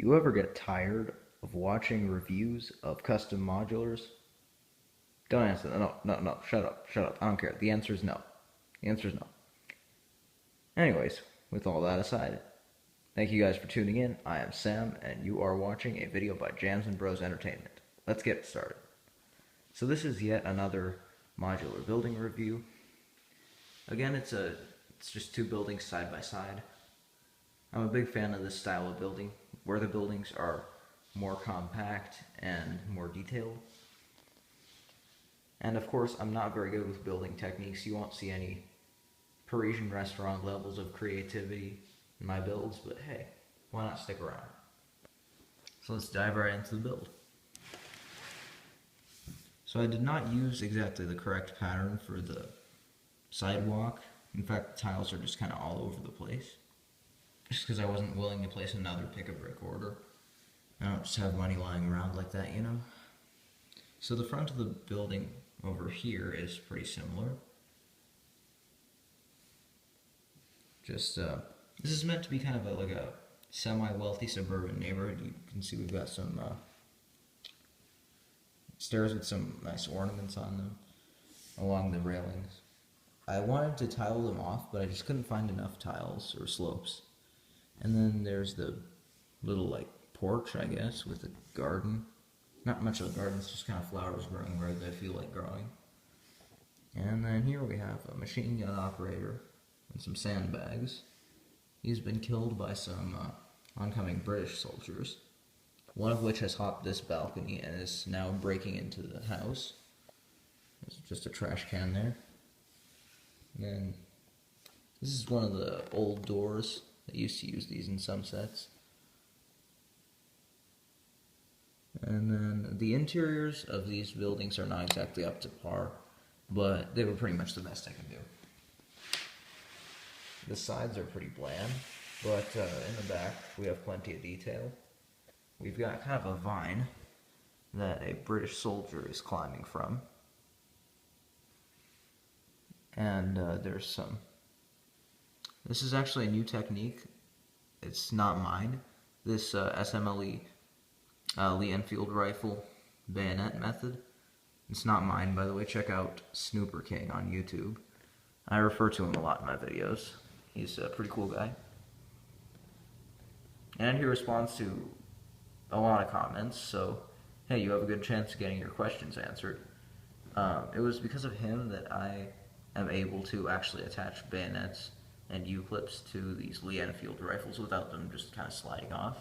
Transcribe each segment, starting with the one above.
You ever get tired of watching reviews of custom modulars? Don't answer that. No, shut up. I don't care. The answer is no. The answer is no. Anyways, with all that aside, thank you guys for tuning in. I am Sam, and you are watching a video by Jams and Bros Entertainment. Let's get it started. So this is yet another modular building review. Again, it's just two buildings side by side. I'm a big fan of this style of building, where the buildings are more compact and more detailed. And of course, I'm not very good with building techniques. You won't see any Parisian restaurant levels of creativity in my builds, but hey, why not stick around? So let's dive right into the build. So I did not use exactly the correct pattern for the sidewalk. In fact, the tiles are just kind of all over the place. Just because I wasn't willing to place another pick-a-brick order. I don't just have money lying around like that, you know? So the front of the building over here is pretty similar. Just, this is meant to be kind of like a semi-wealthy suburban neighborhood. You can see we've got some stairs with some nice ornaments on them along the railings. I wanted to tile them off, but I just couldn't find enough tiles or slopes. And then there's the little, like, porch, I guess, with a garden. Not much of a garden, it's just kind of flowers growing where they feel like growing. And then here we have a machine gun operator and some sandbags. He's been killed by some oncoming British soldiers, one of which has hopped this balcony and is now breaking into the house. There's just a trash can there. And then this is one of the old doors. They used to use these in some sets. And then the interiors of these buildings are not exactly up to par, but they were pretty much the best I could do. The sides are pretty bland, but in the back we have plenty of detail. We've got kind of a vine that a British soldier is climbing from. And there's some... This is actually a new technique. It's not mine. This SMLE Lee Enfield rifle bayonet method. It's not mine, by the way. Check out Snooper King on YouTube. I refer to him a lot in my videos. He's a pretty cool guy. And he responds to a lot of comments, so hey, you have a good chance of getting your questions answered. It was because of him that I am able to actually attach bayonets and U-clips to these Lee Enfield rifles without them just kind of sliding off.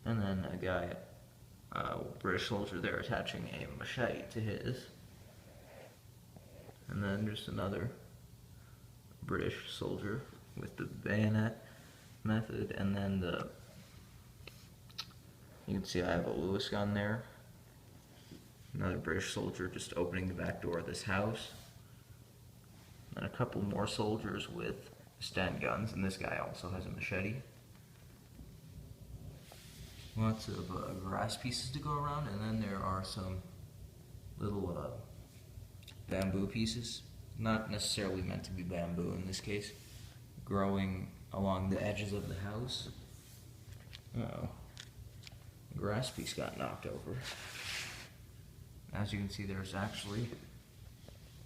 And then a guy, British soldier there, attaching a machete to his. And then just another British soldier with the bayonet method. And then you can see I have a Lewis gun there. Another British soldier just opening the back door of this house. And a couple more soldiers with Sten guns, and this guy also has a machete. Lots of grass pieces to go around, and then there are some little bamboo pieces. Not necessarily meant to be bamboo in this case, growing along the edges of the house. Uh-oh. The grass piece got knocked over. As you can see, there's actually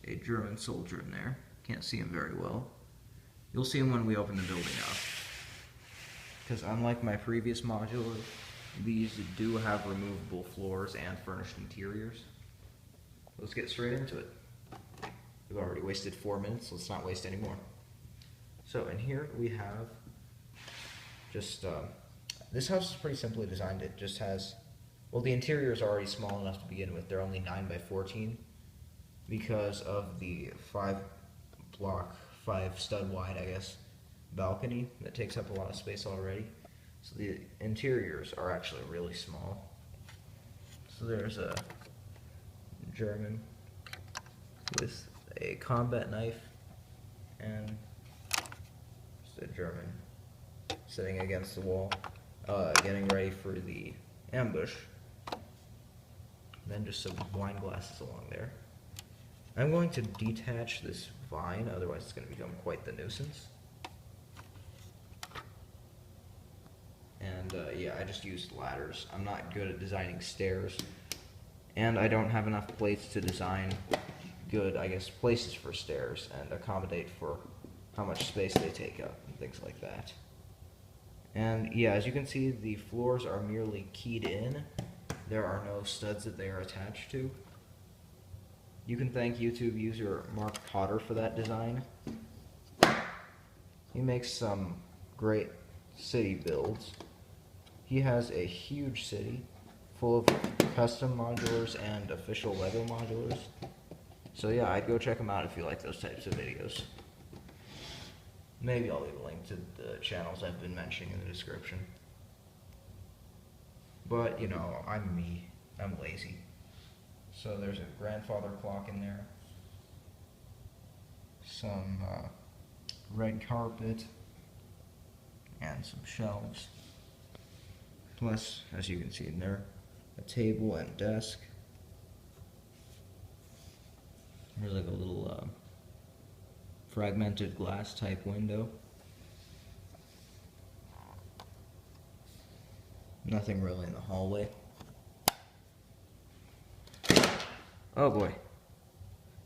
a German soldier in there. Can't see him very well. You'll see him when we open the building up. Because unlike my previous modular, these do have removable floors and furnished interiors. Let's get straight into it. We've already wasted 4 minutes, let's not waste any more. So in here we have just, this house is pretty simply designed. It just has, well, the interior is already small enough to begin with. They're only 9 by 14 because of the 5 stud wide, I guess, balcony that takes up a lot of space already. So the interiors are actually really small. So there's a German with a combat knife and just a German sitting against the wall, getting ready for the ambush. And then just some wine glasses along there. I'm going to detach this vine, otherwise it's going to become quite the nuisance. And and yeah, I just used ladders. I'm not good at designing stairs, and I don't have enough plates to design good, I guess, places for stairs and accommodate for how much space they take up and things like that. And yeah, as you can see, the floors are merely keyed in. There are no studs that they are attached to. You can thank YouTube user Mark Cotter for that design. He makes some great city builds. He has a huge city full of custom modulars and official Lego modulars. So yeah, I'd go check him out if you like those types of videos. Maybe I'll leave a link to the channels I've been mentioning in the description. But, you know, I'm me. I'm lazy. So there's a grandfather clock in there. Some red carpet. And some shelves. Plus, as you can see in there, a table and desk. There's like a little fragmented glass type window. Nothing really in the hallway. Oh boy.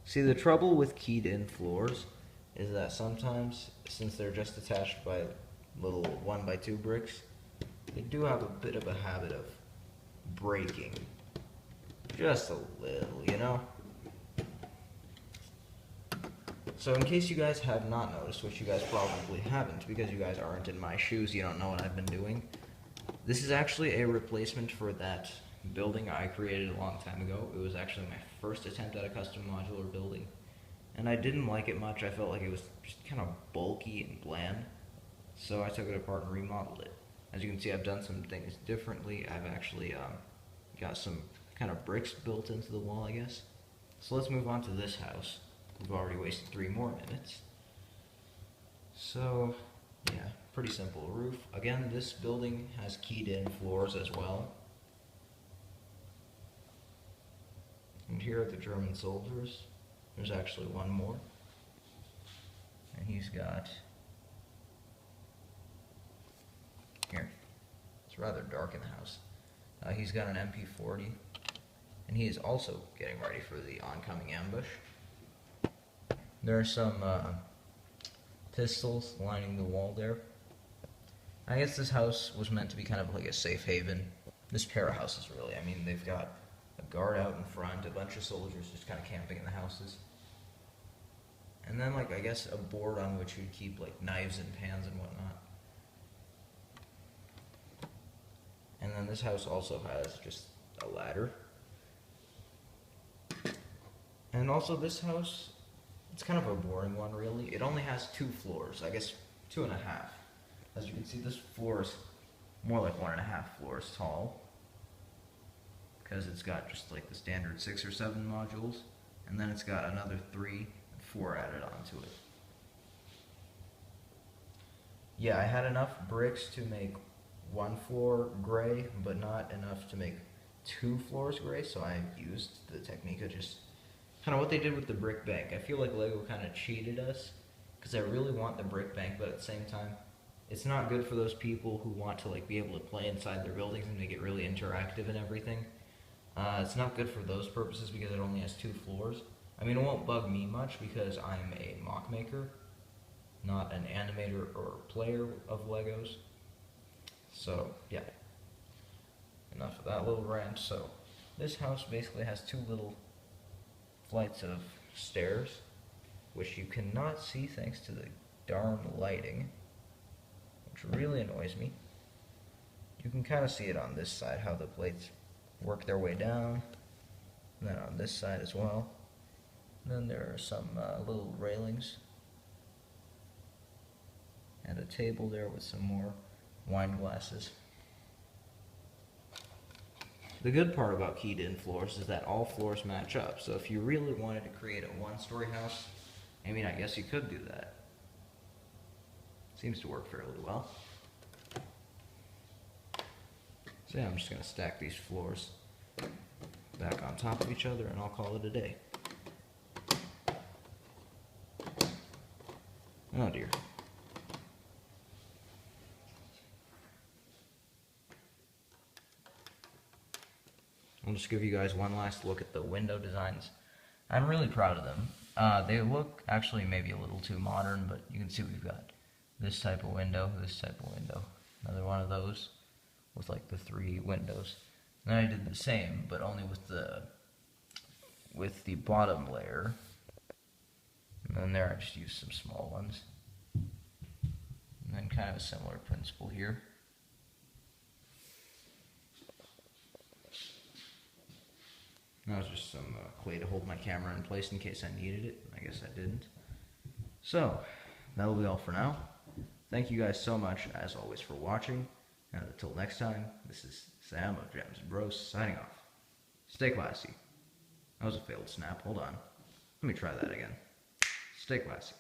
See, the trouble with keyed in floors is that sometimes, since they're just attached by little 1x2 bricks, they do have a bit of a habit of breaking. Just a little, you know? So in case you guys have not noticed, which you guys probably haven't because you guys aren't in my shoes, you don't know what I've been doing, this is actually a replacement for that building I created a long time ago. It was actually my first attempt at a custom modular building, and I didn't like it much. I felt like it was just kind of bulky and bland, so I took it apart and remodeled it. As you can see, I've done some things differently. I've actually got some kind of bricks built into the wall, I guess. So let's move on to this house. We've already wasted 3 more minutes. So, yeah, pretty simple roof. Again, this building has keyed in floors as well. And here are the German soldiers. There's actually one more. And he's got... Here. It's rather dark in the house. He's got an MP40. And he is also getting ready for the oncoming ambush. There are some pistols lining the wall there. I guess this house was meant to be kind of like a safe haven. This pair of houses, really. I mean, they've got a guard out in front, a bunch of soldiers just kind of camping in the houses. And then, like, I guess a board on which you'd keep, like, knives and pans and whatnot. And then this house also has just a ladder. And also this house... It's kind of a boring one, really. It only has 2 floors, I guess 2.5. As you can see, this floor is more like 1.5 floors tall, because it's got just like the standard 6 or 7 modules, and then it's got another 3, 4 added onto it. Yeah, I had enough bricks to make 1 floor gray, but not enough to make 2 floors gray, so I used the technique of just kind of what they did with the brick bank. I feel like Lego kind of cheated us, because I really want the brick bank, but at the same time, it's not good for those people who want to like be able to play inside their buildings and make it really interactive and everything. It's not good for those purposes because it only has 2 floors. I mean, it won't bug me much because I'm a MOC maker, not an animator or player of Legos. So, yeah. Enough of that little rant. So, this house basically has 2 little flights of stairs, which you cannot see thanks to the darn lighting, which really annoys me. You can kind of see it on this side, how the plates work their way down, and then on this side as well. And then there are some little railings, and a table there with some more wine glasses. The good part about keyed in floors is that all floors match up, so if you really wanted to create a 1-story house, I mean, I guess you could do that. Seems to work fairly well. So yeah, I'm just going to stack these floors back on top of each other and I'll call it a day. Oh dear. I'll just give you guys one last look at the window designs. I'm really proud of them. They look actually maybe a little too modern, but you can see we've got this type of window, this type of window, another one of those with like the 3 windows. Then I did the same, but only with the bottom layer. And then there I just used some small ones. And then kind of a similar principle here. That was just some clay to hold my camera in place in case I needed it. I guess I didn't. So, that'll be all for now. Thank you guys so much, as always, for watching. And until next time, this is Sam of Gems and Bros signing off. Stay classy. That was a failed snap. Hold on. Let me try that again. Stay classy.